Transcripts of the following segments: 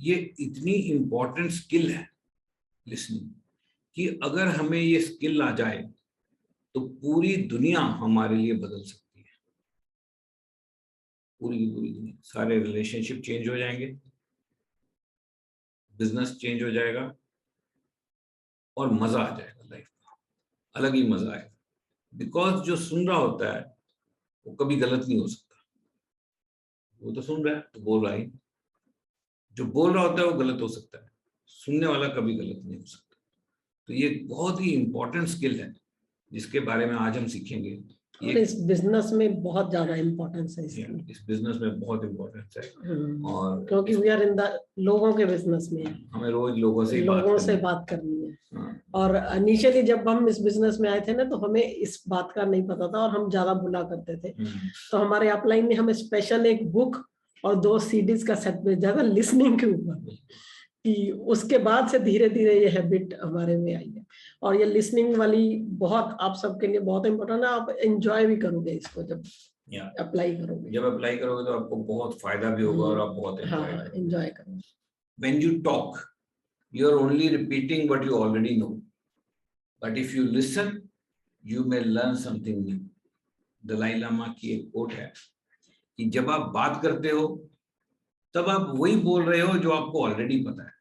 ये इतनी important skill है लिसनिंग कि अगर हमें ये स्किल आ जाए तो पूरी दुनिया हमारे लिए बदल सकती है। पूरी की पूरी दुनिया, सारे रिलेशनशिप चेंज हो जाएंगे, बिजनेस चेंज हो जाएगा और मजा आ जाएगा लाइफ का, अलग ही मजा आएगा। बिकॉज जो सुन रहा होता है वो कभी गलत नहीं हो सकता। वो तो सुन रहा है तो बोल रहा ही, जो बोल रहा होता है वो गलत हो सकता है, सुनने वाला कभी गलत नहीं हो सकता। तो ये बहुत ही इंपॉर्टेंट स्किल है जिसके बारे में आज हम सीखेंगे। और इस बिजनेस में बहुत ज्यादा इम्पोर्टेंस है इसकी। इस बिजनेस में बहुत इम्पोर्टेंस है और क्योंकि वी आर इन द लोगों के बिजनेस में, हमें रोज लोगों से बात करनी है। और इनिशियली जब हम इस बिजनेस में आए थे ना, तो हमें इस बात का नहीं पता था और हम ज्यादा बुला करते थे। तो हमारे अपलाइन ने हमें स्पेशल एक बुक और 2 सीडीज का सेट भेजा था लिसनिंग के ऊपर, कि उसके बाद से धीरे धीरे ये हैबिट हमारे में आई है। और ये लिसनिंग वाली बहुत आप सबके लिए बहुत इंपॉर्टेंट है। आप एंजॉय भी करोगे इसको जब अप्लाई करोगे। जब अप्लाई करोगे तो आपको बहुत फायदा भी होगा और आप बहुत एंजॉय करोगे। When you talk, you are only repeating what you already know. But if you listen, you may learn something new. Dalai Lama की एक कोट है कि जब आप बात करते हो तब आप वही बोल रहे हो जो आपको ऑलरेडी पता है।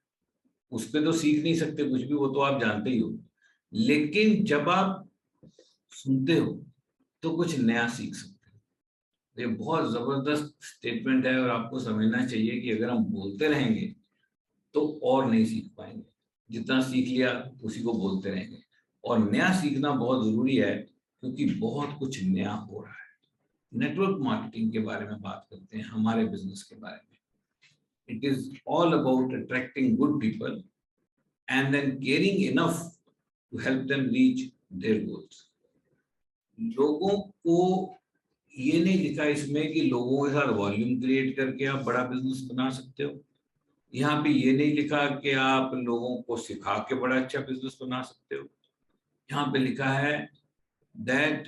उस पर तो सीख नहीं सकते कुछ भी, वो तो आप जानते ही हो। लेकिन जब आप सुनते हो तो कुछ नया सीख सकते हो। ये बहुत जबरदस्त स्टेटमेंट है और आपको समझना चाहिए कि अगर हम बोलते रहेंगे तो और नहीं सीख पाएंगे। जितना सीख लिया उसी को बोलते रहेंगे। और नया सीखना बहुत जरूरी है क्योंकि बहुत कुछ नया हो रहा है। नेटवर्क मार्केटिंग के बारे में बात करते हैं, हमारे बिजनेस के बारे में। It is all about attracting good people and then caring enough to help them reach their goals. लोगों को ये नहीं लिखा इसमें कि लोगों के साथ वॉल्यूम क्रिएट करके आप बड़ा बिजनेस बना सकते हो। यहाँ पे ये नहीं लिखा कि आप लोगों को सिखा के बड़ा अच्छा बिजनेस बना सकते हो। यहाँ पे लिखा है that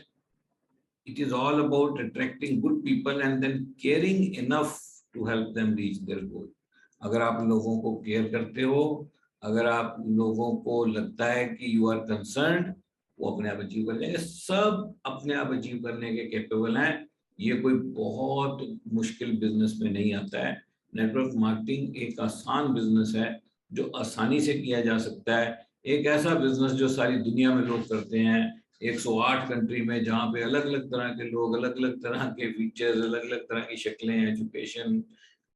it is all about attracting good people and then caring enough to help them reach their goal. अगर आप लोगों को केयर करते हो, अगर आप लोगों को लगता है कि यू आर कंसर्न्ड, वो अपने आप अचीव कर जाएंगे। सब अपने आप अचीव करने के कैपेबल हैं। ये कोई बहुत मुश्किल बिजनेस में नहीं आता है। नेटवर्क मार्केटिंग एक आसान बिजनेस है जो आसानी से किया जा सकता है। एक ऐसा बिजनेस जो सारी दुनिया में लोग करते हैं 108 कंट्री में, जहाँ पे अलग अलग तरह के लोग, अलग अलग तरह के फीचर्स, अलग अलग तरह की शक्लें, एजुकेशन,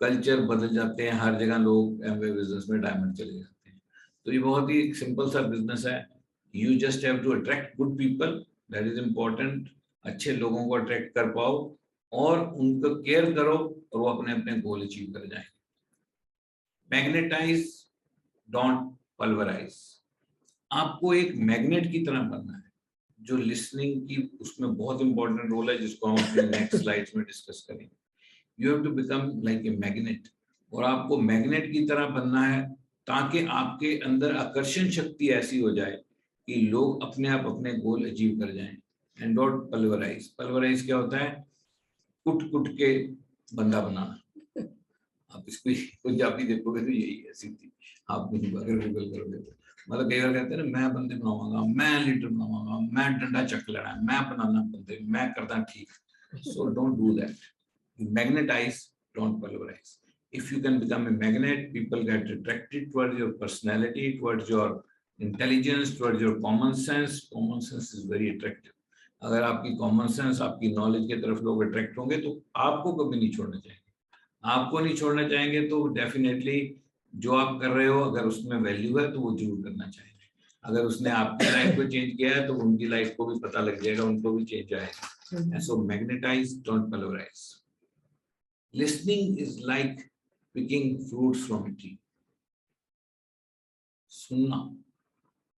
कल्चर बदल जाते हैं। हर जगह लोग एमवे बिजनेस में डायमंड चले जाते हैं। तो ये बहुत ही सिंपल सा बिजनेस है। You just have to attract good people, that is important. अच्छे लोगों को अट्रैक्ट कर पाओ और उनको केयर करो और वो अपने अपने गोल अचीव कर जाएंगे। Magnetise, don't pulverise. आपको एक मैग्नेट की तरह बनना है। जो लिसनिंग की उसमें बहुत इंपॉर्टेंट रोल है जिसको हम अपने नेक्स्ट स्लाइड्स में डिस्कस करेंगे। You have to become like a magnet. और आपको मैग्नेट की तरह बनना है ताकि आपके अंदर आकर्षण शक्ति ऐसी हो जाए कि लोग अपने आप अपने गोल अचीव कर जाएं। And don't pulverise. पल्वराइज क्या होता है? कुट कुट के बंदा बनाना। आप इसको पंजाबी देखोगे तो यही है सीधी। आप अगर गूगल करोगे तो मतलब कई बार कहते हैं ना, मैं बंदे बनाऊंगा, मैं लीडर बनाऊंगा, मैं डंडा चक लेना, मैं बनाना बंदे, मैं करता ठीक। So don't do that. Magnetise, don't pulverise. If you can become a magnet, people get attracted towards your personality, towards your intelligence, towards your common sense. Common sense is very attractive. अगर आपकी common sense, आपकी knowledge की तरफ लोग attract होंगे तो आपको कभी नहीं छोड़ना चाहेंगे। आपको नहीं छोड़ना चाहेंगे तो डेफिनेटली जो आप कर रहे हो अगर उसमें वैल्यू है तो वो जरूर करना चाहेंगे। अगर उसने आपकी लाइफ को चेंज किया है तो उनकी लाइफ को भी पता लग जाएगा, उनको भी चेंज आएगा। So magnetize, don't pulverize. Listening is like picking fruits from a tree. सुनना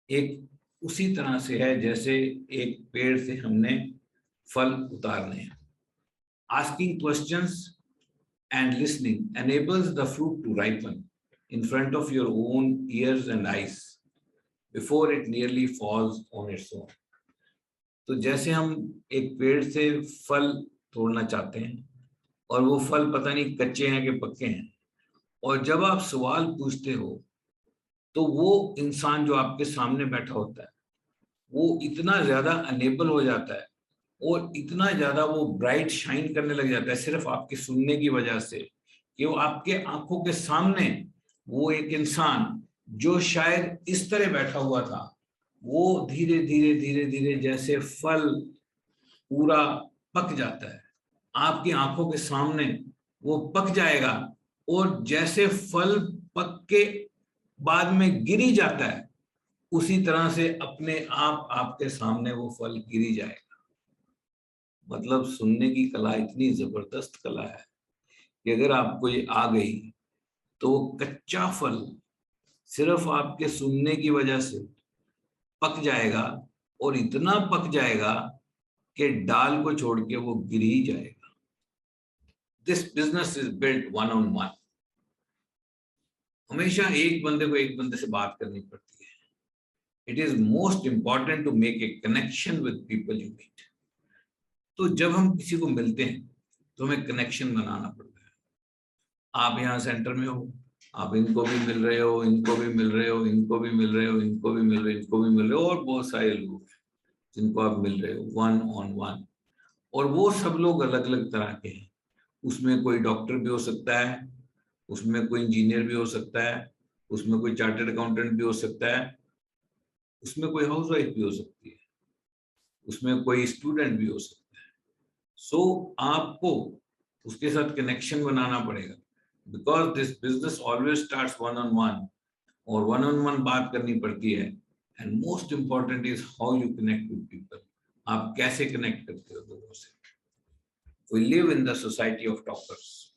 एक उसी तरह से है जैसे एक पेड़ से हमने फल उतारने हैं। Asking questions and listening enables the fruit to ripen in front of your own ears and eyes before it nearly falls on its own. तो जैसे हम एक पेड़ से फल तोड़ना चाहते हैं और वो फल पता नहीं कच्चे हैं कि पक्के हैं, और जब आप सवाल पूछते हो तो वो इंसान जो आपके सामने बैठा होता है वो इतना ज्यादा अनेबल हो जाता है और इतना ज्यादा वो ब्राइट शाइन करने लग जाता है सिर्फ आपके सुनने की वजह से, कि वो आपके आंखों के सामने वो एक इंसान जो शायद इस तरह बैठा हुआ था, वो धीरे धीरे धीरे धीरे जैसे फल पूरा पक जाता है आपकी आंखों के सामने, वो पक जाएगा और जैसे फल पक के बाद में गिरी जाता है उसी तरह से अपने आप आपके सामने वो फल गिरी जाएगा। मतलब सुनने की कला इतनी जबरदस्त कला है कि अगर आपको ये आ गई तो वो कच्चा फल सिर्फ आपके सुनने की वजह से पक जाएगा और इतना पक जाएगा कि डाल को छोड़ के वो गिर ही जाएगा। This business is built one on one. हमेशा एक बंदे को एक बंदे से बात करनी पड़ती है। It is most important to make a connection with people you meet. तो जब हम किसी को मिलते हैं तो हमें कनेक्शन बनाना पड़ता है। आप यहाँ सेंटर में हो, आप इनको भी मिल रहे हो, इनको भी मिल रहे हो, इनको भी मिल रहे हो, इनको भी मिल रहे हो, इनको भी मिल रहे हो, और बहुत सारे लोग हैं जिनको आप मिल रहे हो वन ऑन वन। और वो सब लोग अलग अलग तरह के हैं। उसमें कोई डॉक्टर भी हो सकता है, उसमें कोई इंजीनियर भी हो सकता है, उसमें कोई चार्टर्ड अकाउंटेंट भी हो सकता है, उसमें कोई हाउसवाइफ भी हो सकती है, उसमें कोई स्टूडेंट भी हो सकता है। सो आपको उसके साथ कनेक्शन बनाना पड़ेगा, because this business always starts one on one, और वन ऑन वन बात करनी पड़ती है। And most important is how you connect with people. आप कैसे कनेक्ट करते हो लोगों से। We live in the society of talkers.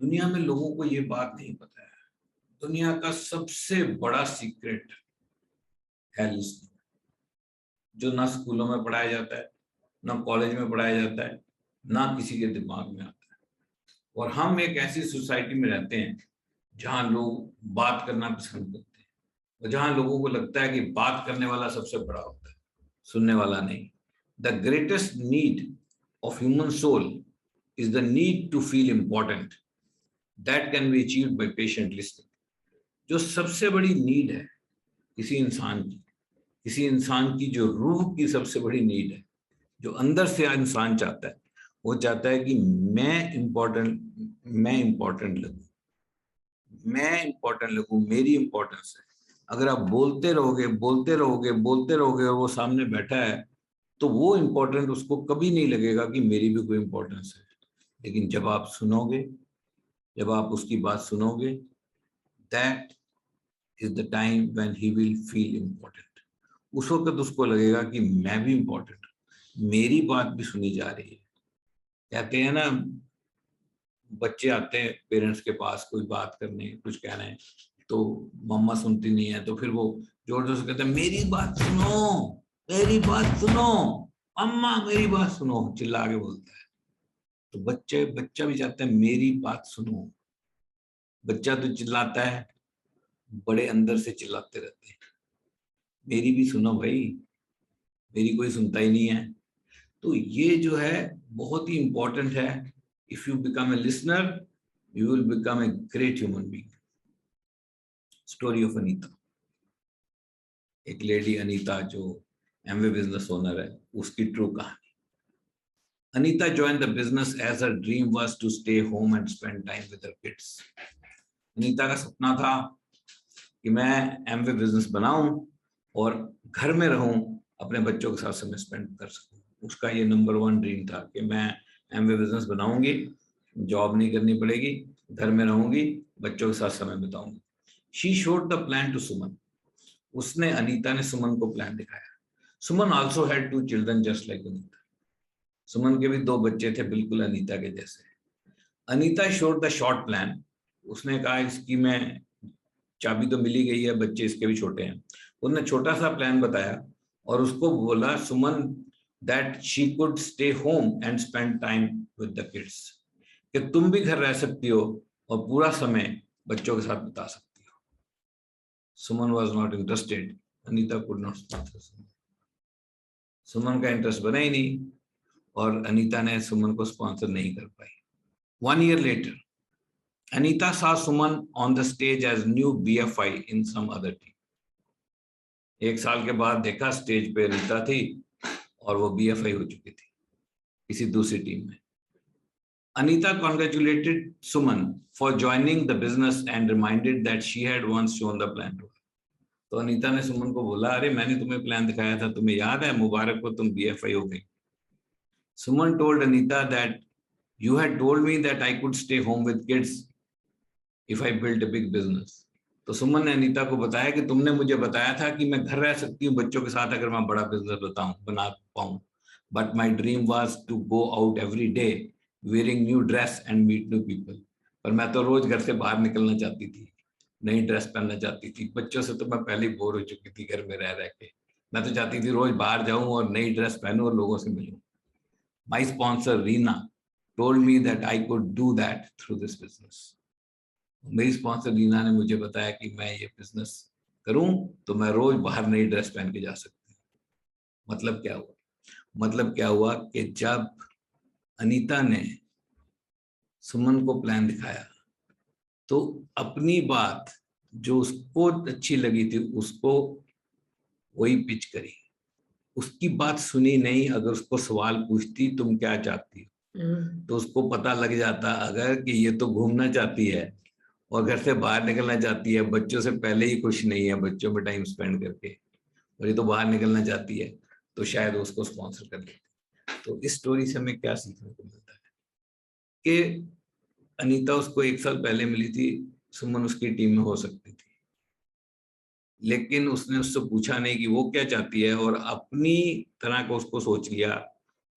दुनिया में लोगों को ये बात नहीं पता है, दुनिया का सबसे बड़ा सीक्रेट है लिसनिंग, जो ना स्कूलों में पढ़ाया जाता है, ना कॉलेज में पढ़ाया जाता है, ना किसी के दिमाग में आता है। और हम एक ऐसी सोसाइटी में रहते हैं जहां लोग बात करना पसंद करते हैं, और जहां लोगों को लगता है कि बात करने वाला सबसे बड़ा होता है, सुनने वाला नहीं। The greatest need of human soul is the need to feel important, that can be achieved by patient listening. जो सबसे बड़ी नीड है किसी इंसान की जो रूह की सबसे बड़ी नीड है, जो अंदर से इंसान चाहता है, वो चाहता है कि मैं इंपॉर्टेंट लगूं, मेरी इंपॉर्टेंस है। अगर आप बोलते रहोगे और वो सामने बैठा है तो वो इंपॉर्टेंट उसको कभी नहीं लगेगा कि मेरी भी कोई इंपॉर्टेंस है। लेकिन जब आप उसकी बात सुनोगे, that is the time when he will feel important. उस वक्त उसको लगेगा कि मैं भी इंपॉर्टेंट, मेरी बात भी सुनी जा रही है। कहते हैं ना, बच्चे आते हैं पेरेंट्स के पास कोई बात करने, कुछ कहना है, तो मम्मा सुनती नहीं है, तो फिर वो जोर जोर से कहते हैं मेरी बात सुनो अम्मा, मेरी बात सुनो, चिल्ला के बोलता है। तो बच्चा भी चाहता है मेरी बात सुनो। बच्चा तो चिल्लाता है, बड़े अंदर से चिल्लाते रहते हैं, मेरी भी सुनो भाई, मेरी कोई सुनता ही नहीं है। तो ये जो है बहुत ही इंपॉर्टेंट है। If you become a listener, you will become a great human being. Story of Anita. एक लेडी अनीता जो एमवे बिजनेस ओनर है, उसकी ट्रू कहानी। Anita joined the business as her dream was to stay home and spend time with her kids. Anita का सपना था कि मैं एमवे बिजनेस बनाऊं और घर में रहूं, अपने बच्चों के साथ समय स्पेंड कर सकूं। उसका ये नंबर 1 ड्रीम था कि मैं एमवे बिजनेस बनाऊंगी, जॉब नहीं करनी पड़ेगी, घर में रहूंगी, बच्चों के साथ समय बिताऊंगी। She showed the plan to Suman. उसने, अनीता ने सुमन को प्लान दिखाया। Suman also had 2 children just like Anita. Suman के भी 2 बच्चे थे बिल्कुल अनीता के जैसे। Anita showed the short plan. उसने कहा इसकी मैं चाबी तो मिली गई है, बच्चे इसके भी छोटे हैं। उन्होंने छोटा सा प्लान बताया और उसको बोला Suman that she could stay home and spend time with the kids, कि तुम भी घर रह सकती हो और पूरा समय बच्चों के साथ बिता सकती हो। Suman was not interested. Anita could not sponsor Suman. Suman का इंटरेस्ट बना ही नहीं और अनीता ने सुमन को स्पॉन्सर नहीं कर पाई। 1 year later, Anita saw Suman on the stage as new BFI in some other team. एक साल के बाद देखा स्टेज पे अनीता थी और वो BFI हो चुकी थी किसी दूसरी टीम में. Anita congratulated Suman for joining the business and reminded that she had once shown the plan to her. तो अनीता ने सुमन को बोला, अरे मैंने तुम्हें प्लान दिखाया था, तुम्हें याद है, मुबारक को तुम BFI हो गई. Suman told Anita that you had told me that I could stay home with kids if I built a big business. तो सुमन ने अनीता को बताया कि तुमने मुझे बताया था कि मैं घर रह सकती हूँ बच्चों के साथ अगर मैं बड़ा बिजनेस बना पाऊँ. But my dream was to go out every day wearing new dress and meet new people. पर मैं तो रोज घर से बाहर निकलना चाहती थी, नई ड्रेस पहनना चाहती थी. बच्चों से तो मैं पहले ही बोर हो चुकी थी घर में रह के. मैं तो चाहती थी रोज बाहर जाऊं और नई ड्रेस पहनूं और लोगों से मिलूं. My sponsor Reena told me that I could do that through this business. मेरी स्पॉन्सर रीना ने मुझे बताया कि मैं ये बिजनेस करूं तो मैं रोज बाहर नई ड्रेस पहन के जा सकती हूँ. मतलब क्या हुआ? मतलब क्या हुआ कि जब अनीता ने सुमन को प्लान दिखाया तो अपनी बात जो उसको अच्छी लगी थी उसको वही पिच करी. उसकी बात सुनी नहीं. अगर उसको सवाल पूछती तुम क्या चाहती हो तो उसको पता लग जाता अगर कि ये तो घूमना चाहती है और घर से बाहर निकलना चाहती है, बच्चों से पहले ही खुश नहीं है बच्चों में टाइम स्पेंड करके, और ये तो बाहर निकलना चाहती है, तो शायद उसको स्पॉन्सर कर लेते. तो इस स्टोरी से हमें क्या सीखने को मिलता है कि अनीता उसको 1 साल पहले मिली थी, सुमन उसकी टीम में हो सकती थी, लेकिन उसने उससे पूछा नहीं कि वो क्या चाहती है और अपनी तरह का उसको सोच लिया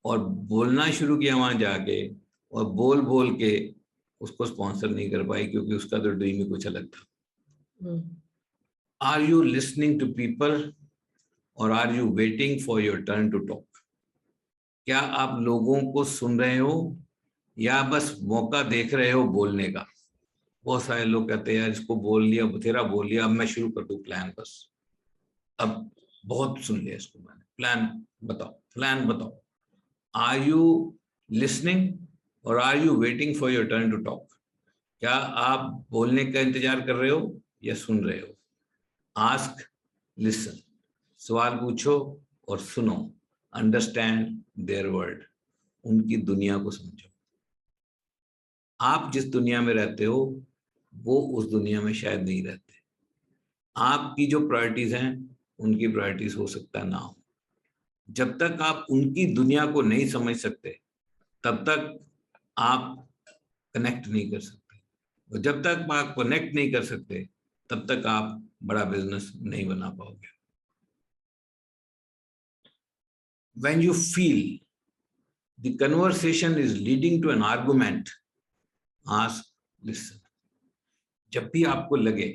और बोलना शुरू किया वहां जाके, और बोल बोल के उसको स्पॉन्सर नहीं कर पाई क्योंकि उसका तो ड्रीम ही कुछ अलग था. Are you listening to people और are you waiting for your turn to talk? क्या आप लोगों को सुन रहे हो या बस मौका देख रहे हो बोलने का? बहुत सारे लोग कहते हैं यार इसको बोल लिया, बथेरा बोल लिया, अब मैं शुरू कर दूं प्लान, बस अब बहुत सुन लिया इसको मैंने, प्लान बताओ. आर यू लिसनिंग और are you waiting for your turn to talk? क्या आप बोलने का इंतजार कर रहे हो या सुन रहे हो? आस्क, लिसन, सवाल पूछो और सुनो. अंडरस्टैंड देयर वर्ल्ड, उनकी दुनिया को समझो. आप जिस दुनिया में रहते हो वो उस दुनिया में शायद नहीं रहते. आपकी जो प्रायोरिटीज हैं उनकी प्रायोरिटीज हो सकता ना हो. जब तक आप उनकी दुनिया को नहीं समझ सकते तब तक आप कनेक्ट नहीं कर सकते, और जब तक आप कनेक्ट नहीं कर सकते तब तक आप बड़ा बिजनेस नहीं बना पाओगे. When you feel the conversation is leading to an argument, ask, listen. जब भी आपको लगे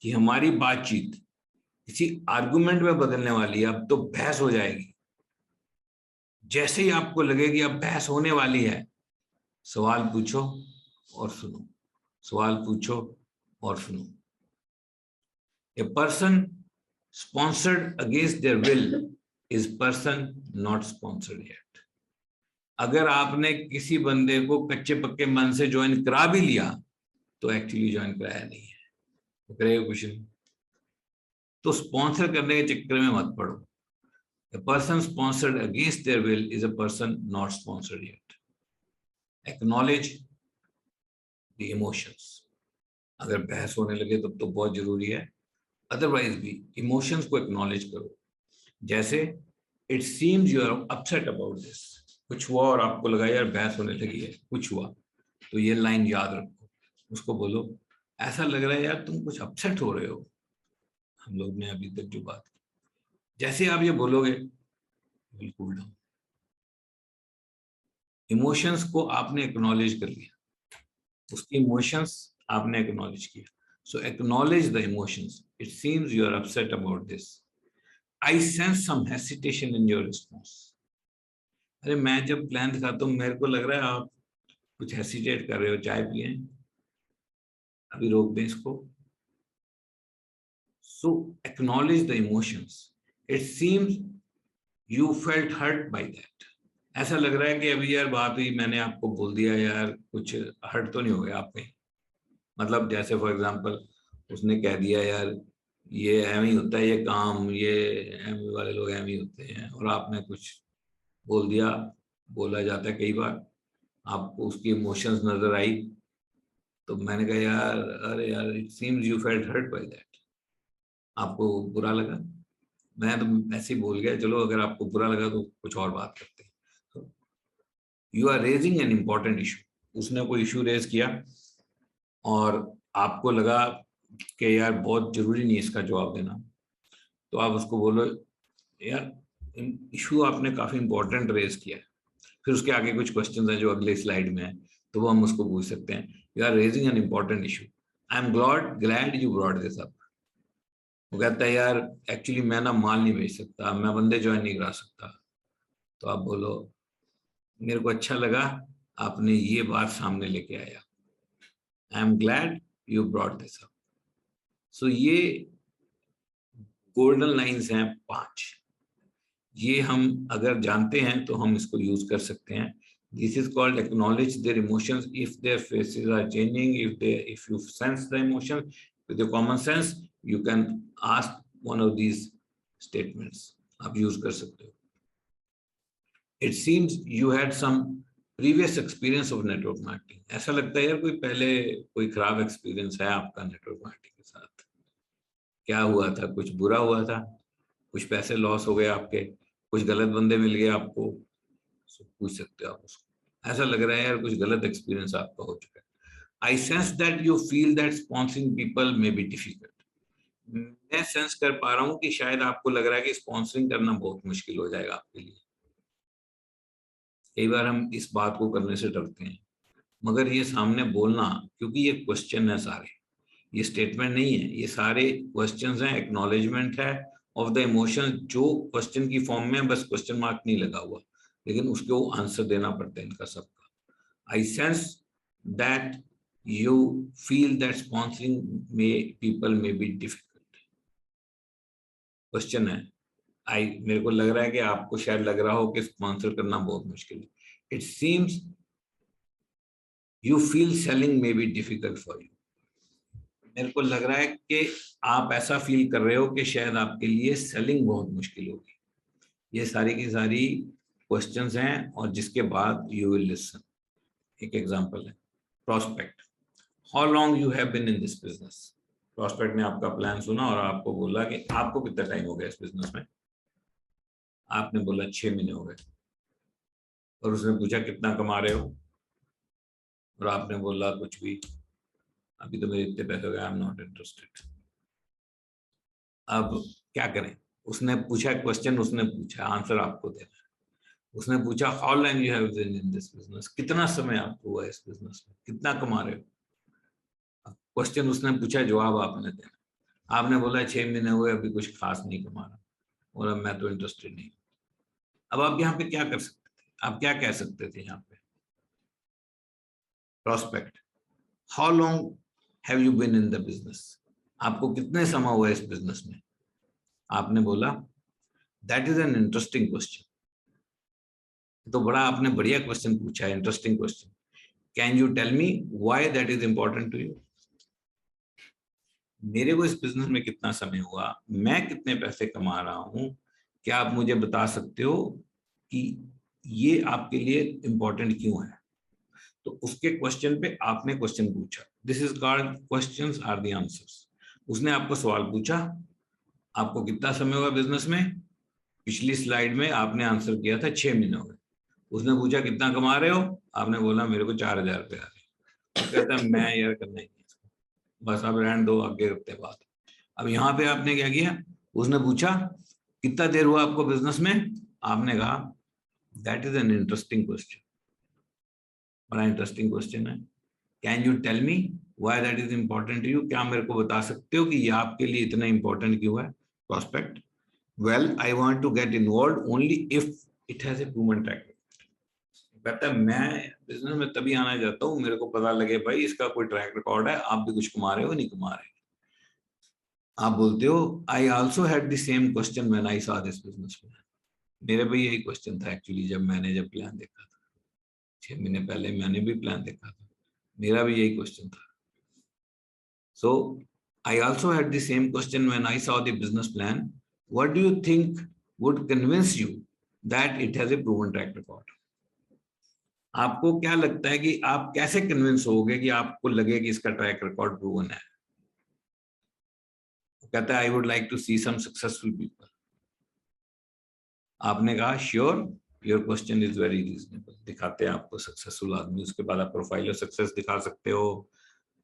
कि हमारी बातचीत किसी आर्गुमेंट में बदलने वाली है, अब तो बहस हो जाएगी, जैसे ही आपको लगे कि अब बहस होने वाली है, सवाल पूछो और सुनो, सवाल पूछो और सुनो. A person sponsored against their will is person not sponsored yet. अगर आपने किसी बंदे को कच्चे पक्के मन से ज्वाइन करा भी लिया तो एक्चुअली ज्वाइन कराया नहीं है, तो करेगा कुछ नहीं. तो स्पॉन्सर करने के चक्कर में मत पड़ो. A person sponsored against their will is a person not sponsored yet. Acknowledge the emotions. अगर बहस होने लगे तब तो बहुत जरूरी है, अदरवाइज भी इमोशंस को एक्नॉलेज करो. जैसे it seems you are upset about this, कुछ हुआ और आपको लगा यार बहस होने लगी है, कुछ हुआ, तो ये लाइन याद रखो. उसको बोलो ऐसा लग रहा है यार तुम कुछ अपसेट हो रहे हो. हम लोग ने अभी तक जो बात की, जैसे आप ये बोलोगे विल कूल डाउन. इमोशंस को आपने एक्नॉलेज कर लिया, उसकी इमोशंस आपने एक्नॉलेज किया. So acknowledge the emotions. It seems you are upset about this. I sense some hesitation in your response. अरे मैं जब प्लान दिखाता हूँ मेरे को लग रहा है आप कुछ हेसिटेट कर रहे हो, चाय पिए, अभी रोक दें इसको. So acknowledge the emotions. It seems you felt hurt by that. ऐसा लग रहा है कि अभी यार बात हुई, मैंने आपको बोल दिया यार, कुछ हर्ट तो नहीं हो गया आप में. मतलब जैसे फॉर एग्जांपल उसने कह दिया यार ये एम ही होता है ये काम, ये एम वाले लोग एम ही होते हैं, और आपने कुछ बोल दिया, बोला जाता है कई बार, आपको उसकी इमोशंस नजर आई, तो मैंने कहा यार अरे यार it seems you felt hurt by that, आपको बुरा लगा। मैं तो ऐसे ही बोल गया, चलो अगर आपको बुरा लगा तो कुछ और बात करते हैं। You are raising an important issue, उसने कोई इशू रेज किया और आपको लगा कि यार बहुत जरूरी नहीं इसका जवाब देना, तो आप उसको बोलो यार इशू आपने काफी इंपॉर्टेंट रेज किया है। फिर उसके आगे कुछ क्वेश्चंस हैं जो अगले स्लाइड में है, तो वो हम उसको पूछ सकते हैं, you are raising an important issue, I am glad you brought this up. वो कहता है यार एक्चुअली मैं ना माल नहीं बेच सकता, मैं बंदे ज्वाइन नहीं करा सकता, तो आप बोलो मेरे को अच्छा लगा आपने ये बात सामने लेके आया, I am glad you brought this up. So ये गोल्डन लाइंस हैं 5, ये हम अगर जानते हैं तो हम इसको यूज कर सकते हैं। This is called acknowledge their emotions if their faces are changing, if you sense the emotion with the common sense you can ask one of these statements, आप यूज कर सकते हो। It seems you had some previous experience of network marketing, ऐसा लगता है यार कोई पहले कोई खराब एक्सपीरियंस है आपका नेटवर्क मार्केटिंग के साथ, क्या हुआ था, कुछ बुरा हुआ था, कुछ पैसे लॉस हो गए आपके, कुछ गलत बंदे मिल गए आपको, पूछ सकते हो आप उसको, ऐसा लग रहा है यार कुछ गलत एक्सपीरियंस आपका हो चुका है। I sense that you feel that sponsoring people may be difficult, मैं सेंस कर पा रहा हूँ कि शायद आपको लग रहा है कि स्पॉन्सरिंग करना बहुत मुश्किल हो जाएगा आपके लिए। कई बार हम इस बात को करने से डरते हैं, मगर ये सामने बोलना, क्योंकि ये क्वेश्चन है सारे, ये स्टेटमेंट नहीं है, ये सारे क्वेश्चंस हैं, एक्नॉलेजमेंट है ऑफ द इमोशन, जो क्वेश्चन की फॉर्म में, बस क्वेश्चन मार्क नहीं लगा हुआ, लेकिन उसको आंसर देना पड़ता है इनका सबका। I sense that you feel that sponsoring people may be difficult, question है, आई मेरे को लग रहा है कि आपको शायद लग रहा हो कि स्पॉन्सर करना बहुत मुश्किल है। It seems you feel selling may be difficult for you, मेरे को लग रहा है कि आप ऐसा फील कर रहे हो कि शायद आपके लिए सेलिंग बहुत मुश्किल होगी। ये सारी की सारी क्वेश्चंस हैं, और जिसके बाद यू विल लिसन। एक एग्जांपल है prospect, how long you have been in this business. Prospect ने आपका प्लान सुना और आपको बोला कि आपको कितना टाइम हो गया इस बिजनेस में, आपने बोला 6 महीने हो गए, और उसने पूछा कितना कमा रहे हो, और आपने बोला कुछ भी, अभी तो मेरे इतने पैसे हो गए, आई एम नॉट इंटरेस्टेड। अब क्या करें, उसने पूछा क्वेश्चन, उसने पूछा आंसर आपको देना है। उसने पूछा how long you have been in this business, कितना समय आपको हुआ इस बिजनेस में, कितना कमा रहे हो। क्वेश्चन उसने पूछा, जवाब आपने देना। आपने बोला 6 महीने हुए, अभी कुछ खास नहीं कमा रहा, और मैं तो इंटरेस्टेड नहीं। अब आप यहाँ पे क्या कर सकते थे, आप क्या कह सकते थे यहाँ पे, prospect how long have you been in the business, आपको कितने समय हुआ इस बिजनेस में। आपने बोला that is an interesting question, तो बड़ा आपने बढ़िया क्वेश्चन पूछा है, interesting question, can you tell me why that is important to you. मेरे को इस बिजनेस में कितना समय हुआ, मैं कितने पैसे कमा रहा हूं, क्या आप मुझे बता सकते हो कि ये आपके लिए इंपॉर्टेंट क्यों है। तो उसके क्वेश्चन पे आपने क्वेश्चन पूछा, this is called questions are the answers. उसने आपको सवाल पूछा, आपको कितना समय हुआ बिजनेस में, पिछली स्लाइड में आपने आंसर किया था 6 महीने हो गए। उसने पूछा कितना कमा रहे हो, आपने बोला मेरे को 4,000 रुपये आ रहे। कहता है मैं यार करना ही नहीं, बस अब रहने दो, आगे रखते बात। अब यहाँ पे आपने क्या किया, उसने पूछा कितना देर हुआ आपको बिजनेस में, आपने कहा that is an interesting question, बड़ा इंटरेस्टिंग क्वेश्चन है, can you tell me why that is important to you, क्या मेरे को बता सकते हो कि ये आपके लिए इतना इंपॉर्टेंट क्यों है। Prospect well I want to get involve only if it has a proven track. कहता है मैं बिजनेस में तभी आना चाहता हूँ मेरे को पता लगे भाई इसका कोई ट्रैक रिकॉर्ड है, आप भी कुछ कमा रहे हो नहीं कमा रहे। आप बोलते हो I also had the same question when I saw this business plan, मेरे भी यही क्वेश्चन था एक्चुअली जब प्लान देखा था 6 महीने पहले, मैंने भी प्लान देखा था, मेरा भी यही क्वेश्चन था। So I also had the same question when I saw the business plan. What do you think would convince you that it has a proven track record? आपको क्या लगता है कि आप कैसे कन्विंस होगे कि आपको लगे कि इसका ट्रैक रिकॉर्ड प्रूवन है? कहता है I would like to see some successful people. आपने कहा sure, your question is very reasonable. दिखाते हैं आपको सक्सेसफुल आदमी, उसके बाद आप प्रोफाइल ऑफ सक्सेस दिखा सकते हो,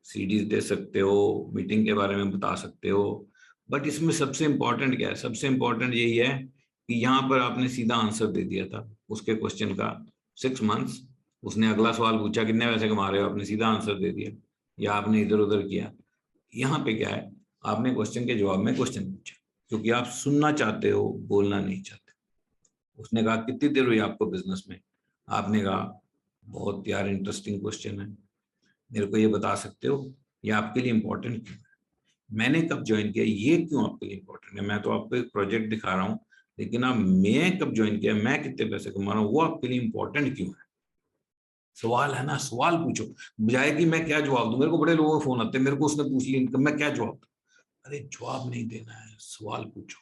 सीडीज दे सकते हो, मीटिंग के बारे में बता सकते हो. बट इसमें सबसे इंपॉर्टेंट क्या है? सबसे इंपॉर्टेंट यही है कि यहाँ पर आपने सीधा आंसर दे दिया था उसके क्वेश्चन का. 6 months उसने अगला सवाल पूछा कितने पैसे कमा रहे हो, आपने सीधा आंसर दे दिया, या आपने इधर उधर किया. यहाँ पे क्या है, आपने क्वेश्चन के जवाब में क्वेश्चन पूछा, क्योंकि आप सुनना चाहते हो, बोलना नहीं चाहते. उसने कहा कितनी देर हुई आपको बिजनेस में? आपने कहा बहुत यार इंटरेस्टिंग क्वेश्चन है, मेरे को ये बता सकते हो ये आपके लिए इंपॉर्टेंट क्यों है? मैंने कब ज्वाइन किया, ये क्यों आपके लिए इंपॉर्टेंट है? मैं तो आपको एक प्रोजेक्ट दिखा रहा हूँ, लेकिन आप मैं कब ज्वाइन किया, मैं कितने पैसे कमा रहा हूँ, वो आपके लिए इंपॉर्टेंट क्यों है? सवाल है ना, सवाल पूछो, बजाय कि मैं क्या जवाब दूं. मेरे को बड़े लोगों के फोन आते हैं, मेरे को उसने पूछ लिया इनकम, मैं क्या जवाब दूं? अरे जवाब नहीं देना है, सवाल पूछो.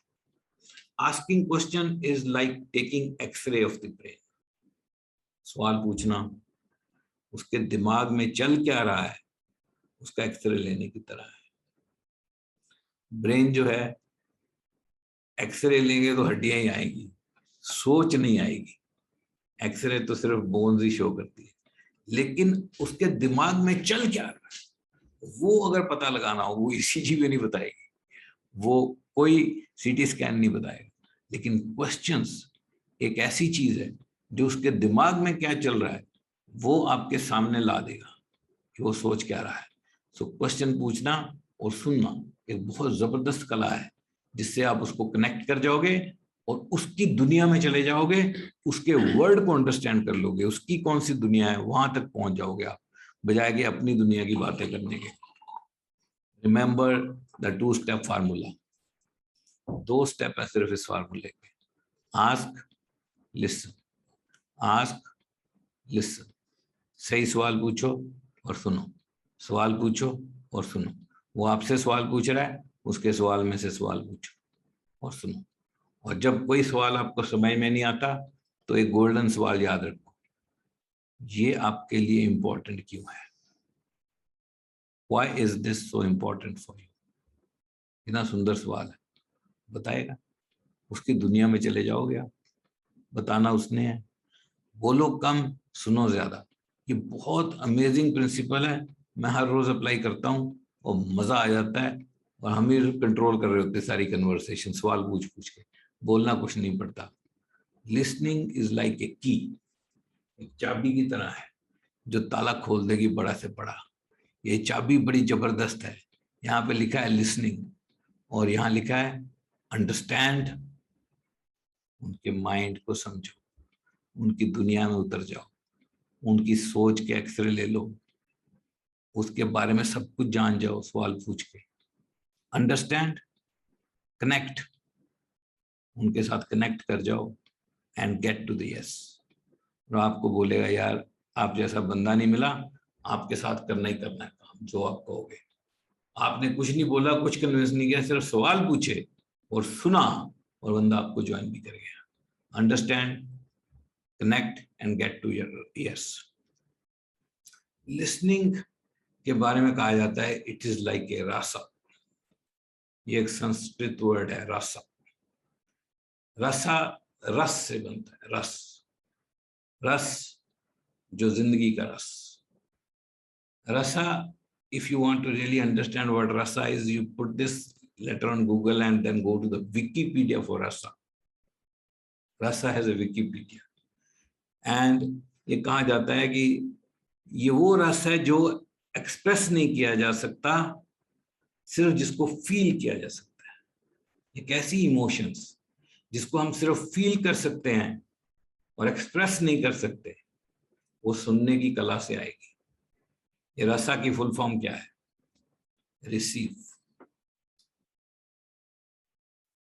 Asking question is like taking x-ray of the brain. सवाल पूछना, उसके दिमाग में चल क्या रहा है उसका एक्सरे लेने की तरह है. ब्रेन जो है, एक्सरे लेंगे तो हड्डियां ही आएंगी, सोच नहीं आएगी. एक्सरे तो सिर्फ बोन्स ही शो करती है, लेकिन उसके दिमाग में चल क्या रहा है वो अगर पता लगाना हो, वो ईसीजी भी नहीं बताएगी, वो कोई सीटी स्कैन नहीं बताएगा. लेकिन क्वेश्चंस एक ऐसी चीज है जो उसके दिमाग में क्या चल रहा है वो आपके सामने ला देगा कि वो सोच क्या रहा है. सो क्वेश्चन पूछना और सुनना एक बहुत जबरदस्त कला है, जिससे आप उसको कनेक्ट कर जाओगे और उसकी दुनिया में चले जाओगे, उसके वर्ड को अंडरस्टैंड कर लोगे, उसकी कौन सी दुनिया है वहां तक पहुंच जाओगे आप, बजाय कि अपनी दुनिया की बातें करने के. Remember the 2 step formula. 2 step है सिर्फ इस फार्मूले के. Ask, listen, ask, listen. सही सवाल पूछो और सुनो, सवाल पूछो और सुनो. वो आपसे सवाल पूछ रहा है, उसके सवाल में से सवाल पूछो और सुनो. और जब कोई सवाल आपको समझ में नहीं आता तो एक गोल्डन सवाल याद रखो, ये आपके लिए इंपॉर्टेंट क्यों है? Why is this so important for you? इतना सुंदर सवाल है, बताएगा. उसकी दुनिया में चले जाओगे आप, बताना उसने है. बोलो कम, सुनो ज्यादा. ये बहुत अमेजिंग प्रिंसिपल है, मैं हर रोज अप्लाई करता हूँ और मजा आ जाता है. और हम ही कंट्रोल कर रहे होते सारी कन्वर्सेशन, सवाल पूछ पूछ के, बोलना कुछ नहीं पड़ता. लिसनिंग इज लाइक ए की, एक चाबी की तरह है जो ताला खोल देगी बड़ा से बड़ा. ये चाबी बड़ी जबरदस्त है. यहाँ पे लिखा है लिसनिंग और यहाँ लिखा है अंडरस्टैंड. उनके माइंड को समझो, उनकी दुनिया में उतर जाओ, उनकी सोच के एक्सरे ले लो, उसके बारे में सब कुछ जान जाओ सवाल पूछ के. अंडरस्टैंड, कनेक्ट, उनके साथ कनेक्ट कर जाओ and get to the yes. और आपको बोलेगा यार आप जैसा बंदा नहीं मिला, आपके साथ करना ही करना है काम जो आप कहोगे. आपने कुछ नहीं बोला, कुछ कन्विंस नहीं किया, सिर्फ सवाल पूछे और सुना और बंदा आपको ज्वाइन भी कर गया. Understand, connect and get to your yes. Listening के बारे में कहा जाता है it is like a rasa. ये एक संस्कृत वर्ड है रासा. रसा रस से बनता है, रस, रस जो जिंदगी का रस. रसा, if you want to really understand what rasa is, you put this letter on Google and then go to the Wikipedia for rasa. Rasa has a Wikipedia. And ये कहा जाता है कि ये वो रस है जो एक्सप्रेस नहीं किया जा सकता, सिर्फ जिसको फील किया जा सकता है. एक ऐसी इमोशंस जिसको हम सिर्फ फील कर सकते हैं और एक्सप्रेस नहीं कर सकते, वो सुनने की कला से आएगी. ये रसा की फुल फॉर्म क्या है? रिसीव.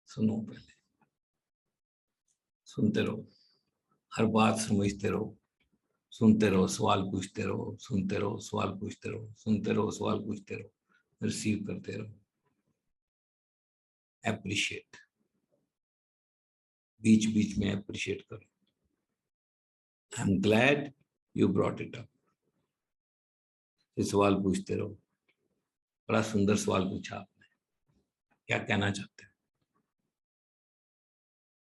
सुनो, पहले सुनते रहो, हर बात समझते रहो, सुनते रहो, सवाल पूछते रहो, सुनते रहो, सवाल पूछते रहो, सुनते रहो, सवाल पूछते रहो. रिसीव करते रहो, एप्रिशिएट, बीच बीच में एप्रिशिएट करो। आई am glad you brought it up. ये सवाल पूछते रहो। बड़ा सुंदर सवाल पूछा आपने, क्या कहना चाहते हैं?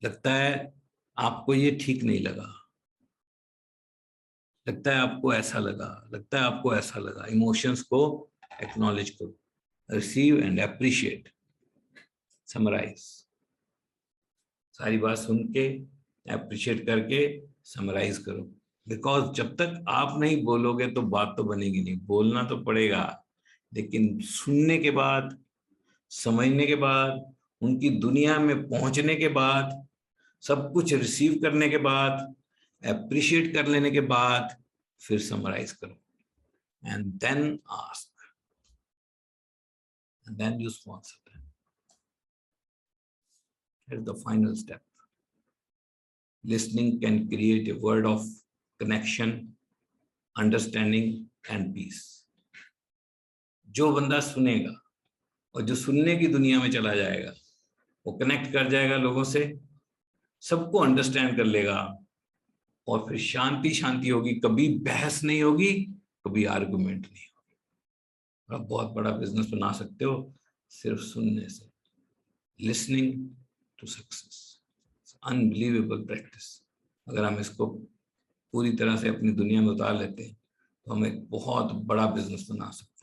लगता है आपको ये ठीक नहीं लगा, लगता है आपको ऐसा लगा, लगता है आपको ऐसा लगा। इमोशंस को एक्नॉलेज करो, रिसीव एंड एप्रिशिएट, समराइज। सारी बात सुन के एप्रिशिएट करके समराइज करो। बिकॉज जब तक आप नहीं बोलोगे तो बात तो बनेगी नहीं। बोलना तो पड़ेगा, लेकिन सुनने के बाद, समझने के बाद, उनकी दुनिया में पहुंचने के बाद, सब कुछ रिसीव करने के बाद, एप्रिशिएट कर लेने के बाद, फिर समराइज करो and then ask and then you sponsor them. Here's the final step. Listening can create a world of connection, understanding and peace. जो बंदा सुनेगा और जो सुनने की दुनिया में चला जाएगा, वो कनेक्ट कर जाएगा लोगों से, सबको अंडरस्टैंड कर लेगा, और फिर शांति शांति होगी। कभी बहस नहीं होगी, कभी आर्गुमेंट नहीं होगी। आप बहुत बड़ा बिजनेस बना सकते हो सिर्फ सुनने से। Listening to success, unbelievable practice. अगर हम इसको पूरी तरह से अपनी दुनिया में उतार लेते हैं तो हम एक बहुत बड़ा बिजनेस बना सकते हैं।